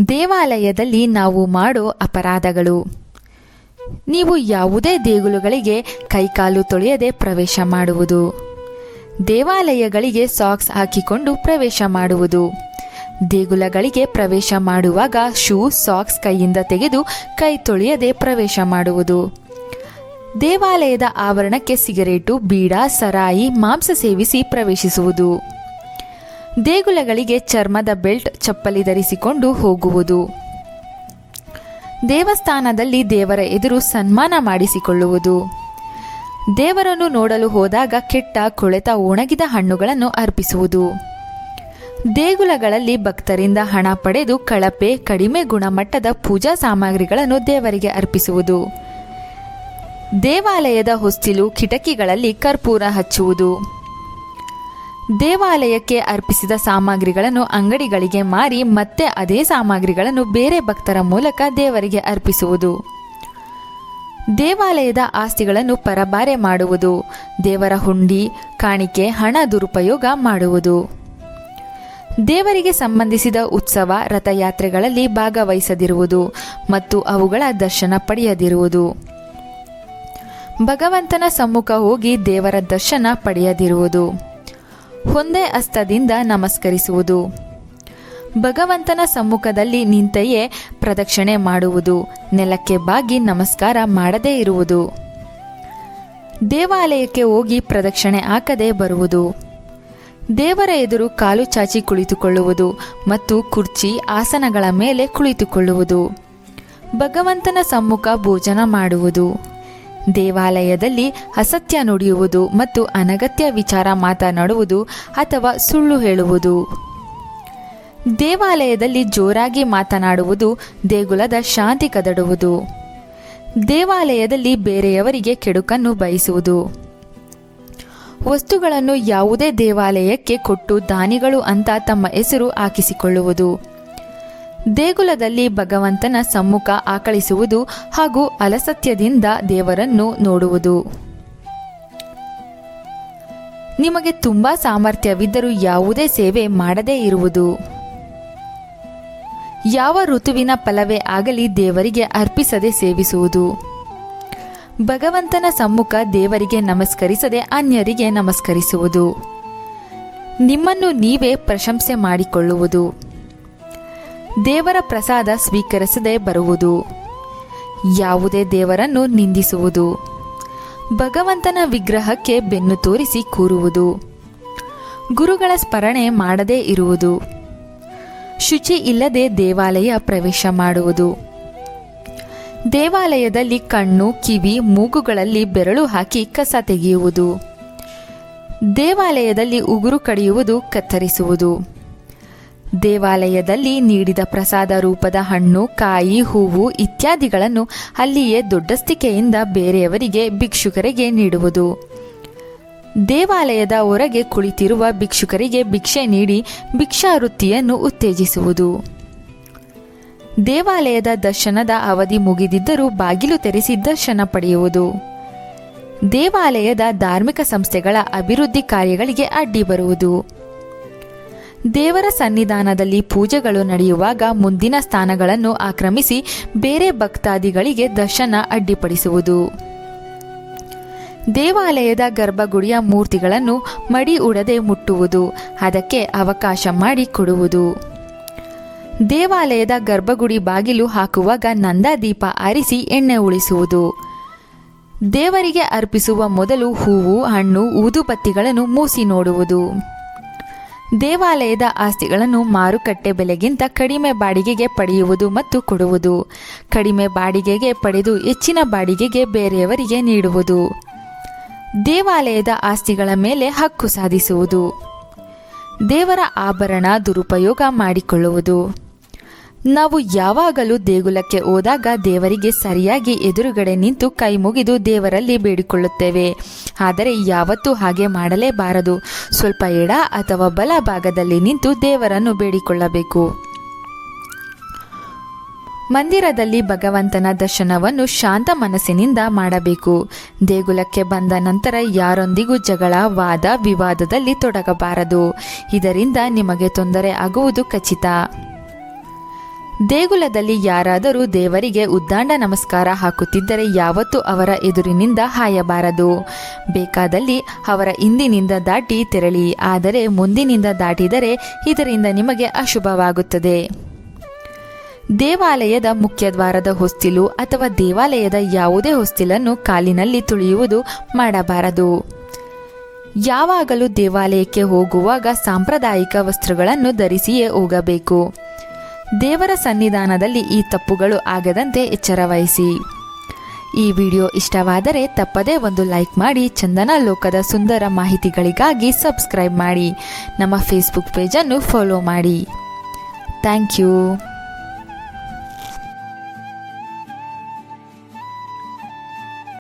ದೇವಾಲಯದಲ್ಲಿ ನಾವು ಮಾಡೋ ಅಪರಾಧಗಳು. ನೀವು ಯಾವುದೇ ದೇಗುಲಗಳಿಗೆ ಕೈಕಾಲು ತೊಳೆಯದೆ ಪ್ರವೇಶ ಮಾಡುವುದು, ದೇವಾಲಯಗಳಿಗೆ ಸಾಕ್ಸ್ ಹಾಕಿಕೊಂಡು ಪ್ರವೇಶ ಮಾಡುವುದು, ದೇಗುಲಗಳಿಗೆ ಪ್ರವೇಶ ಮಾಡುವಾಗ ಶೂ ಸಾಕ್ಸ್ ಕೈಯಿಂದ ತೆಗೆದು ಕೈ ತೊಳೆಯದೆ ಪ್ರವೇಶ ಮಾಡುವುದು, ದೇವಾಲಯದ ಆವರಣಕ್ಕೆ ಸಿಗರೇಟು ಬೀಡ ಸರಾಯಿ ಮಾಂಸ ಸೇವಿಸಿ ಪ್ರವೇಶಿಸುವುದು, ದೇಗುಲಗಳಿಗೆ ಚರ್ಮದ ಬೆಲ್ಟ್ ಚಪ್ಪಲಿ ಧರಿಸಿಕೊಂಡು ಹೋಗುವುದು, ದೇವಸ್ಥಾನದಲ್ಲಿ ದೇವರ ಎದುರು ಸನ್ಮಾನ ಮಾಡಿಸಿಕೊಳ್ಳುವುದು, ದೇವರನ್ನು ನೋಡಲು ಹೋದಾಗ ಕೆಟ್ಟ ಕೊಳೆತ ಒಣಗಿದ ಹಣ್ಣುಗಳನ್ನು ಅರ್ಪಿಸುವುದು, ದೇಗುಲಗಳಲ್ಲಿ ಭಕ್ತರಿಂದ ಹಣ ಪಡೆದು ಕಳಪೆ ಕಡಿಮೆ ಗುಣಮಟ್ಟದ ಪೂಜಾ ಸಾಮಗ್ರಿಗಳನ್ನು ದೇವರಿಗೆ ಅರ್ಪಿಸುವುದು, ದೇವಾಲಯದ ಹೊಸ್ತಿಲು ಕಿಟಕಿಗಳಲ್ಲಿ ಕರ್ಪೂರ ಹಚ್ಚುವುದು, ದೇವಾಲಯಕ್ಕೆ ಅರ್ಪಿಸಿದ ಸಾಮಗ್ರಿಗಳನ್ನು ಅಂಗಡಿಗಳಿಗೆ ಮಾರಿ ಮತ್ತೆ ಅದೇ ಸಾಮಗ್ರಿಗಳನ್ನು ಬೇರೆ ಭಕ್ತರ ಮೂಲಕ ದೇವರಿಗೆ ಅರ್ಪಿಸುವುದು, ದೇವಾಲಯದ ಆಸ್ತಿಗಳನ್ನು ಪರಭಾರೆ ಮಾಡುವುದು, ದೇವರ ಹುಂಡಿ ಕಾಣಿಕೆ ಹಣ ದುರುಪಯೋಗ ಮಾಡುವುದು, ದೇವರಿಗೆ ಸಂಬಂಧಿಸಿದ ಉತ್ಸವ ರಥಯಾತ್ರೆಗಳಲ್ಲಿ ಭಾಗವಹಿಸದಿರುವುದು ಮತ್ತು ಅವುಗಳ ದರ್ಶನ ಪಡೆಯದಿರುವುದು, ಭಗವಂತನ ಸಮ್ಮುಖ ಹೋಗಿ ದೇವರ ದರ್ಶನ ಪಡೆಯದಿರುವುದು, ಒಂದೇ ಹಸ್ತದಿಂದ ನಮಸ್ಕರಿಸುವುದು, ಭಗವಂತನ ಸಮ್ಮುಖದಲ್ಲಿ ನಿಂತೆಯೇ ಪ್ರದಕ್ಷಿಣೆ ಮಾಡುವುದು, ನೆಲಕ್ಕೆ ಬಾಗಿ ನಮಸ್ಕಾರ ಮಾಡದೇ ಇರುವುದು, ದೇವಾಲಯಕ್ಕೆ ಹೋಗಿ ಪ್ರದಕ್ಷಿಣೆ ಹಾಕದೆ ಬರುವುದು, ದೇವರ ಎದುರು ಕಾಲು ಚಾಚಿ ಕುಳಿತುಕೊಳ್ಳುವುದು ಮತ್ತು ಕುರ್ಚಿ ಆಸನಗಳ ಮೇಲೆ ಕುಳಿತುಕೊಳ್ಳುವುದು, ಭಗವಂತನ ಸಮ್ಮುಖ ಭೋಜನ ಮಾಡುವುದು, ದೇವಾಲಯದಲ್ಲಿ ಅಸತ್ಯ ನುಡಿಯುವುದು ಮತ್ತು ಅನಗತ್ಯ ವಿಚಾರ ಮಾತನಾಡುವುದು ಅಥವಾ ಸುಳ್ಳು ಹೇಳುವುದು, ದೇವಾಲಯದಲ್ಲಿ ಜೋರಾಗಿ ಮಾತನಾಡುವುದು ದೇಗುಲದ ಶಾಂತಿ ಕದಡುವುದು, ದೇವಾಲಯದಲ್ಲಿ ಬೇರೆಯವರಿಗೆ ಕೆಡುಕನ್ನು ಬಯಸುವುದು, ವಸ್ತುಗಳನ್ನು ಯಾವುದೇ ದೇವಾಲಯಕ್ಕೆ ಕೊಟ್ಟು ದಾನಿಗಳು ಅಂತ ತಮ್ಮ ಹೆಸರು ಹಾಕಿಸಿಕೊಳ್ಳುವುದು, ದೇಗುಲದಲ್ಲಿ ಭಗವಂತನ ಸಮ್ಮುಖ ಆಕಳಿಸುವುದು ಹಾಗೂ ಅಲಸತ್ಯದಿಂದ ದೇವರನ್ನು ನೋಡುವುದು. ನಿಮಗೆ ತುಂಬಾ ಸಾಮರ್ಥ್ಯವಿದ್ದರೂ ಯಾವುದೇ ಸೇವೆ ಮಾಡದೇ ಇರುವುದು, ಯಾವ ಋತುವಿನ ಫಲವೇ ಆಗಲಿ ದೇವರಿಗೆ ಅರ್ಪಿಸದೆ ಸೇವಿಸುವುದು, ಭಗವಂತನ ಸಮ್ಮುಖ ದೇವರಿಗೆ ನಮಸ್ಕರಿಸದೆ ಅನ್ಯರಿಗೆ ನಮಸ್ಕರಿಸುವುದು, ನಿಮ್ಮನ್ನು ನೀವೇ ಪ್ರಶಂಸೆ ಮಾಡಿಕೊಳ್ಳುವುದು, ದೇವರ ಪ್ರಸಾದ ಸ್ವೀಕರಿಸದೆ ಬರುವುದು, ಯಾವುದೇ ದೇವರನ್ನು ನಿಂದಿಸುವುದು, ಭಗವಂತನ ವಿಗ್ರಹಕ್ಕೆ ಬೆನ್ನು ತೋರಿಸಿ ಕೂರುವುದು, ಗುರುಗಳ ಸ್ಮರಣೆ ಮಾಡದೇ ಇರುವುದು, ಶುಚಿ ಇಲ್ಲದೆ ದೇವಾಲಯ ಪ್ರವೇಶ ಮಾಡುವುದು, ದೇವಾಲಯದಲ್ಲಿ ಕಣ್ಣು ಕಿವಿ ಮೂಗುಗಳಲ್ಲಿ ಬೆರಳು ಹಾಕಿ ಕಸ ತೆಗೆಯುವುದು, ದೇವಾಲಯದಲ್ಲಿ ಉಗುರು ಕಡಿಯುವುದು ಕತ್ತರಿಸುವುದು, ದೇವಾಲಯದಲ್ಲಿ ನೀಡಿದ ಪ್ರಸಾದ ರೂಪದ ಹಣ್ಣು ಕಾಯಿ ಹೂವು ಇತ್ಯಾದಿಗಳನ್ನು ಅಲ್ಲಿಯೇ ದೊಡ್ಡಸ್ತಿಕೆಯಿಂದ ಬೇರೆಯವರಿಗೆ ಭಿಕ್ಷುಕರಿಗೆ ನೀಡುವುದು, ದೇವಾಲಯದ ಹೊರಗೆ ಕುಳಿತಿರುವ ಭಿಕ್ಷುಕರಿಗೆ ಭಿಕ್ಷೆ ನೀಡಿ ಭಿಕ್ಷಾವೃತ್ತಿಯನ್ನು ಉತ್ತೇಜಿಸುವುದು, ದೇವಾಲಯದ ದರ್ಶನದ ಅವಧಿ ಮುಗಿದಿದ್ದರೂ ಬಾಗಿಲು ತೆರೆಸಿ ದರ್ಶನ ಪಡೆಯುವುದು, ದೇವಾಲಯದ ಧಾರ್ಮಿಕ ಸಂಸ್ಥೆಗಳ ಅಭಿವೃದ್ಧಿ ಕಾರ್ಯಗಳಿಗೆ ಅಡ್ಡಿ ಬರುವುದು, ದೇವರ ಸನ್ನಿಧಾನದಲ್ಲಿ ಪೂಜೆಗಳು ನಡೆಯುವಾಗ ಮುಂದಿನ ಸ್ಥಾನಗಳನ್ನು ಆಕ್ರಮಿಸಿ ಬೇರೆ ಭಕ್ತಾದಿಗಳಿಗೆ ದರ್ಶನ ಅಡ್ಡಿಪಡಿಸುವುದು, ದೇವಾಲಯದ ಗರ್ಭಗುಡಿಯ ಮೂರ್ತಿಗಳನ್ನು ಮಡಿ ಉಡದೆ ಮುಟ್ಟುವುದು, ಅದಕ್ಕೆ ಅವಕಾಶ ಮಾಡಿ ಕೊಡುವುದು, ದೇವಾಲಯದ ಗರ್ಭಗುಡಿ ಬಾಗಿಲು ಹಾಕುವಾಗ ನಂದಾದೀಪ ಆರಿಸಿ ಎಣ್ಣೆ ಉಳಿಸುವುದು, ದೇವರಿಗೆ ಅರ್ಪಿಸುವ ಮೊದಲು ಹೂವು ಹಣ್ಣು ಊದುಬತ್ತಿಗಳನ್ನು ಮೂಸಿ ನೋಡುವುದು, ದೇವಾಲಯದ ಆಸ್ತಿಗಳನ್ನು ಮಾರುಕಟ್ಟೆ ಬೆಲೆಗಿಂತ ಕಡಿಮೆ ಬಾಡಿಗೆಗೆ ಪಡೆಯುವುದು ಮತ್ತು ಕೊಡುವುದು, ಕಡಿಮೆ ಬಾಡಿಗೆಗೆ ಪಡೆದು ಹೆಚ್ಚಿನ ಬಾಡಿಗೆಗೆ ಬೇರೆಯವರಿಗೆ ನೀಡುವುದು, ದೇವಾಲಯದ ಆಸ್ತಿಗಳ ಮೇಲೆ ಹಕ್ಕು ಸಾಧಿಸುವುದು, ದೇವರ ಆಭರಣ ದುರುಪಯೋಗ ಮಾಡಿಕೊಳ್ಳುವುದು. ನಾವು ಯಾವಾಗಲೂ ದೇಗುಲಕ್ಕೆ ಹೋದಾಗ ದೇವರಿಗೆ ಸರಿಯಾಗಿ ಎದುರುಗಡೆ ನಿಂತು ಕೈ ಮುಗಿದು ದೇವರಲ್ಲಿ ಬೇಡಿಕೊಳ್ಳುತ್ತೇವೆ. ಆದರೆ ಯಾವತ್ತೂ ಹಾಗೆ ಮಾಡಲೇಬಾರದು. ಸ್ವಲ್ಪ ಎಡ ಅಥವಾ ಬಲ ಭಾಗದಲ್ಲಿ ನಿಂತು ದೇವರನ್ನು ಬೇಡಿಕೊಳ್ಳಬೇಕು. ಮಂದಿರದಲ್ಲಿ ಭಗವಂತನ ದರ್ಶನವನ್ನು ಶಾಂತ ಮನಸ್ಸಿನಿಂದ ಮಾಡಬೇಕು. ದೇಗುಲಕ್ಕೆ ಬಂದ ನಂತರ ಯಾರೊಂದಿಗೂ ಜಗಳ ವಾದ ವಿವಾದದಲ್ಲಿ ತೊಡಗಬಾರದು. ಇದರಿಂದ ನಿಮಗೆ ತೊಂದರೆ ಆಗುವುದು ಖಚಿತ. ದೇಗುಲದಲ್ಲಿ ಯಾರಾದರೂ ದೇವರಿಗೆ ಉದ್ದಾಂಡ ನಮಸ್ಕಾರ ಹಾಕುತ್ತಿದ್ದರೆ ಯಾವತ್ತೂ ಅವರ ಎದುರಿನಿಂದ ಹಾಯಬಾರದು. ಬೇಕಾದಲ್ಲಿ ಅವರ ಹಿಂದಿನಿಂದ ದಾಟಿ ತೆರಳಿ, ಆದರೆ ಮುಂದಿನಿಂದ ದಾಟಿದರೆ ಇದರಿಂದ ನಿಮಗೆ ಅಶುಭವಾಗುತ್ತದೆ. ದೇವಾಲಯದ ಮುಖ್ಯದ್ವಾರದ ಹೊಸ್ತಿಲು ಅಥವಾ ದೇವಾಲಯದ ಯಾವುದೇ ಹೊಸ್ತಿಲನ್ನು ಕಾಲಿನಲ್ಲಿ ತುಳಿಯುವುದು ಮಾಡಬಾರದು. ಯಾವಾಗಲೂ ದೇವಾಲಯಕ್ಕೆ ಹೋಗುವಾಗ ಸಾಂಪ್ರದಾಯಿಕ ವಸ್ತ್ರಗಳನ್ನು ಧರಿಸಿಯೇ ಹೋಗಬೇಕು. ದೇವರ ಸನ್ನಿಧಾನದಲ್ಲಿ ಈ ತಪ್ಪುಗಳು ಆಗದಂತೆ ಎಚ್ಚರವಹಿಸಿ. ಈ ವಿಡಿಯೋ ಇಷ್ಟವಾದರೆ ತಪ್ಪದೇ ಒಂದು ಲೈಕ್ ಮಾಡಿ. ಚಂದನ ಲೋಕದ ಸುಂದರ ಮಾಹಿತಿಗಳಿಗಾಗಿ ಸಬ್ಸ್ಕ್ರೈಬ್ ಮಾಡಿ. ನಮ್ಮ ಫೇಸ್ಬುಕ್ ಪೇಜನ್ನು ಫಾಲೋ ಮಾಡಿ. Thank you.